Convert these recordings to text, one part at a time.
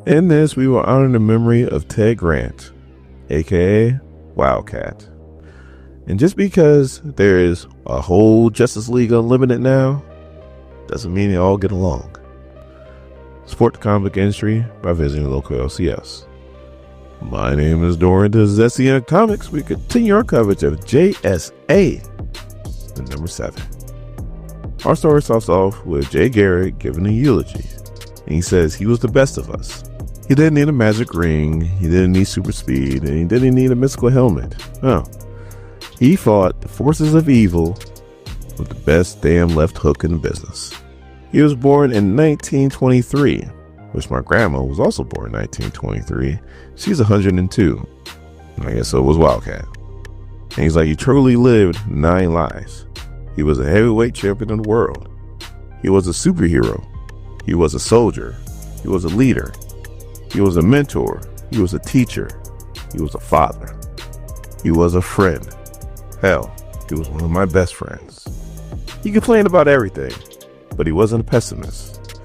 In this, we will honor the memory of Ted Grant, aka Wildcat. And just because there is a whole Justice League Unlimited now, doesn't mean they all get along. Support the comic industry by visiting local LCS. My name is Doran. This is SCN Comics. We continue our coverage of JSA, the number 7. Our story starts off with Jay Garrett giving a eulogy. And he says he was the best of us. He didn't need a magic ring, he didn't need super speed, and he didn't need a mystical helmet. No. He fought the forces of evil with the best damn left hook in the business. He was born in 1923, which my grandma was also born in 1923. She's 102. I guess so was Wildcat. And he's like, he truly lived 9 lives. He was a heavyweight champion of the world. He was a superhero. He was a soldier. He was a leader. He was a mentor. He was a teacher. He was a father. He was a friend. Hell, he was one of my best friends. He complained about everything, but he wasn't a pessimist.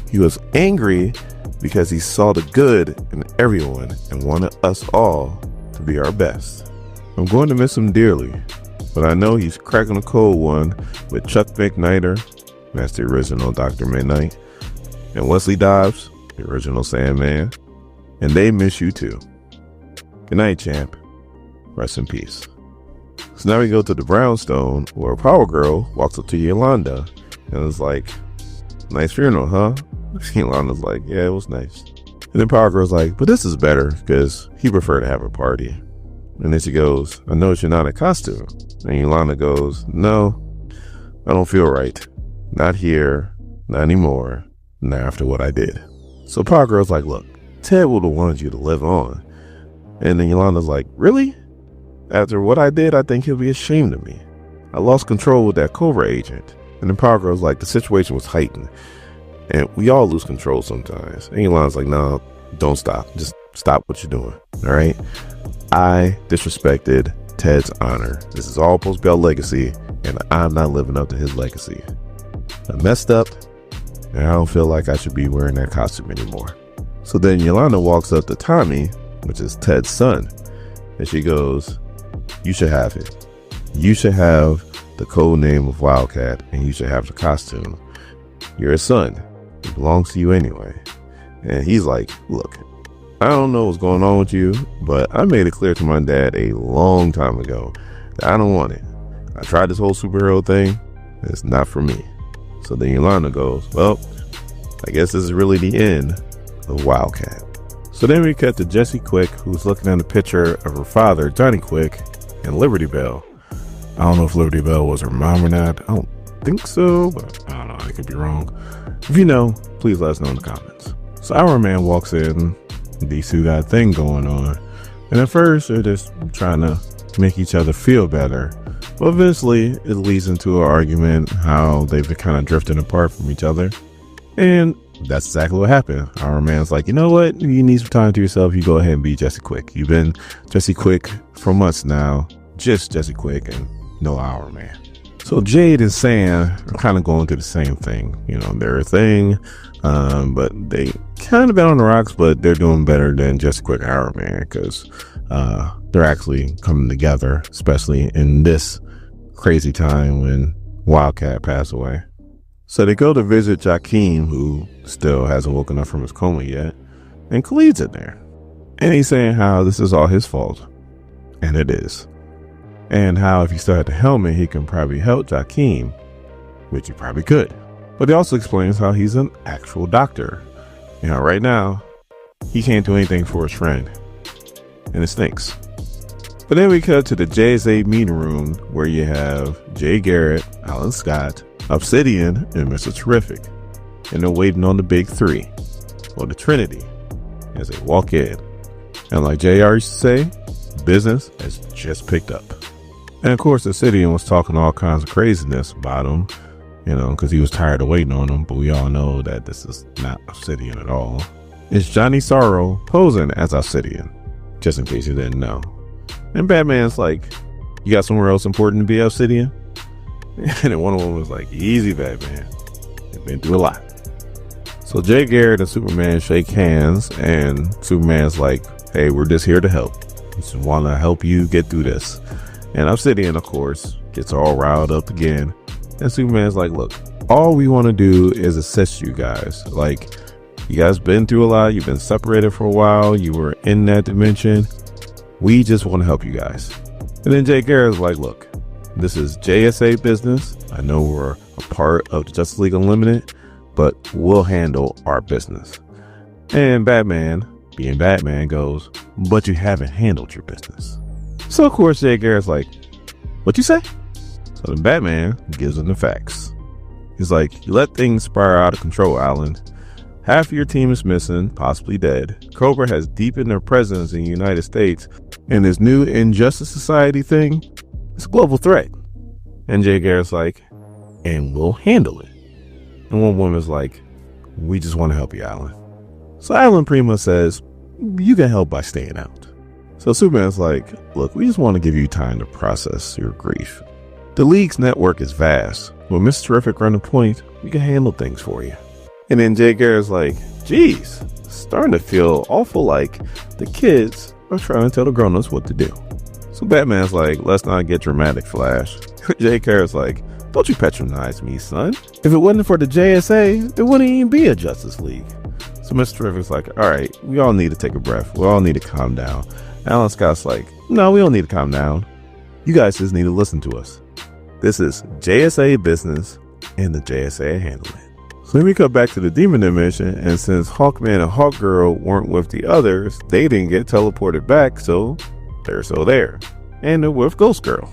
He was angry because he saw the good in everyone and wanted us all to be our best. I'm going to miss him dearly, but I know he's cracking a cold one with Chuck McNider, that's the original Dr. Midnight, and Wesley Dobbs, the original Sandman, and they miss you too. Good night, champ. Rest in peace. So now we go to the brownstone where Power Girl walks up to Yolanda and is like, nice funeral, huh? Yolanda's like, yeah, it was nice. And then Power Girl's like, but this is better because he preferred to have a party. And then she goes, I noticed you're not in costume. And Yolanda goes, no, I don't feel right. Not here, not anymore, not after what I did. So Power Girl's like, look, Ted would have wanted you to live on. And then Yolanda's like, really? After what I did, I think he'll be ashamed of me. I lost control with that Cobra agent. And then Power Girl's like, the situation was heightened. And we all lose control sometimes. And Yolanda's like, no, don't stop. Just stop what you're doing. All right? I disrespected Ted's honor. This is all supposed to be our legacy, and I'm not living up to his legacy. I messed up, and I don't feel like I should be wearing that costume anymore. So then Yolanda walks up to Tommy, which is Ted's son, and she goes, you should have it. You should have the code name of Wildcat, and you should have the costume. You're his son. It belongs to you anyway. And he's like, look, I don't know what's going on with you, but I made it clear to my dad a long time ago that I don't want it. I tried this whole superhero thing. It's not for me. So then Yolanda goes, well, I guess this is really the end of Wildcat. So then we cut to Jessie Quick, who's looking at a picture of her father, Johnny Quick, and Liberty Bell. I don't know if Liberty Bell was her mom or not. I don't think so, but I don't know. I could be wrong. If you know, please let us know in the comments. So our man walks in. These two got a thing going on. And at first, they're just trying to make each other feel better. But eventually, it leads into an argument how they've been kind of drifting apart from each other. And that's exactly what happened. Our man's like, you know what? You need some time to yourself. You go ahead and be Jessie Quick. You've been Jessie Quick for months now. Just Jessie Quick and no Our Man. So Jade and Sam are kind of going through the same thing. You know, they're a thing, but they kind of been on the rocks, but they're doing better than Jessie Quick and Our Man because they're actually coming together, especially in this crazy time when Wildcat passed away. So they go to visit Joaquin, who still hasn't woken up from his coma yet, and Khalid's in there. And he's saying how this is all his fault, and it is. And how if he still had the helmet, he can probably help Joaquin, which he probably could. But he also explains how he's an actual doctor. You know, right now, he can't do anything for his friend, and it stinks. But then we cut to the JSA meeting room where you have Jay Garrett, Alan Scott, Obsidian, and Mr. Terrific. And they're waiting on the big three, or the Trinity, as they walk in. And like JR used to say, business has just picked up. And of course, Obsidian was talking all kinds of craziness about him, you know, because he was tired of waiting on him. But we all know that this is not Obsidian at all. It's Johnny Sorrow posing as Obsidian, just in case you didn't know. And Batman's like, you got somewhere else important to be, Obsidian? And then one of them was like, easy, Batman. You've been through a lot. So So Jay Garrett and Superman shake hands, and Superman's like, hey, we're just here to help. We just want to help you get through this. And Obsidian, of course, gets all riled up again. And Superman's like, look, all we want to do is assist you guys. Like, you guys been through a lot. You've been separated for a while. You were in that dimension. We just want to help you guys. And then Jay Garrett's like, look, this is JSA business. I know we're a part of the Justice League Unlimited, but we'll handle our business. And Batman, being Batman, goes, but you haven't handled your business. So, of course, Jay Garrett's like, what you say? So then Batman gives him the facts. He's like, you let things spiral out of control, Alan. Half of your team is missing, possibly dead. Cobra has deepened their presence in the United States, and this new Injustice Society thing is a global threat. And Jay Garrett's like, and we'll handle it. And one woman's like, we just want to help you, Alan. So Alan Prima says, you can help by staying out. So Superman's like, look, we just want to give you time to process your grief. The League's network is vast. With Mr. Terrific running point, we can handle things for you. And then Jay Garrett's like, geez, starting to feel awful like the kids are trying to tell the grown-ups what to do. So Batman's like, let's not get dramatic, Flash. Jay Garrett's like, don't you patronize me, son. If it wasn't for the JSA, it wouldn't even be a Justice League. So Mr. Terrific's like, all right, we all need to take a breath. We all need to calm down. Alan Scott's like, no, we don't need to calm down. You guys just need to listen to us. This is JSA business, and the JSA handle it. So then we come back to the Demon Dimension, and since Hawkman and Hawkgirl weren't with the others, they didn't get teleported back, so they're still there. And they're with Ghost Girl.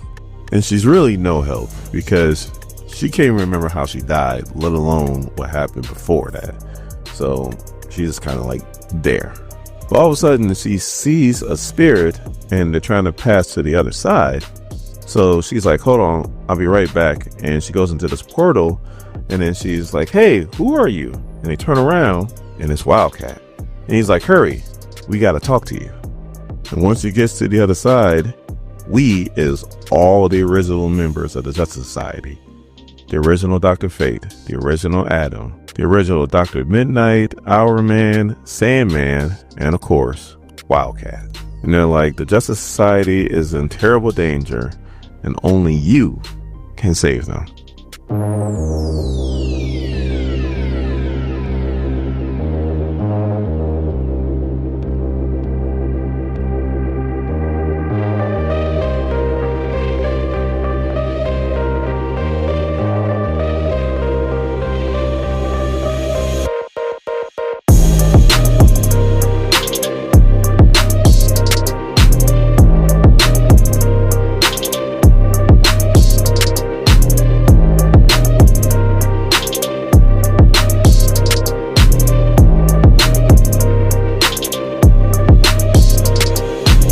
And she's really no help, because she can't remember how she died, let alone what happened before that. So she's just kind of like there. But all of a sudden, she sees a spirit, and they're trying to pass to the other side. So she's like, hold on, I'll be right back. And she goes into this portal, and then she's like, hey, who are you? And they turn around, and it's Wildcat. And he's like, hurry, we got to talk to you. And once he gets to the other side, we is all the original members of the Justice Society. The original Dr. Fate, the original Adam, the original Dr. Midnight, Hourman, Sandman, and of course, Wildcat. And they're like, the Justice Society is in terrible danger, and only you can save them.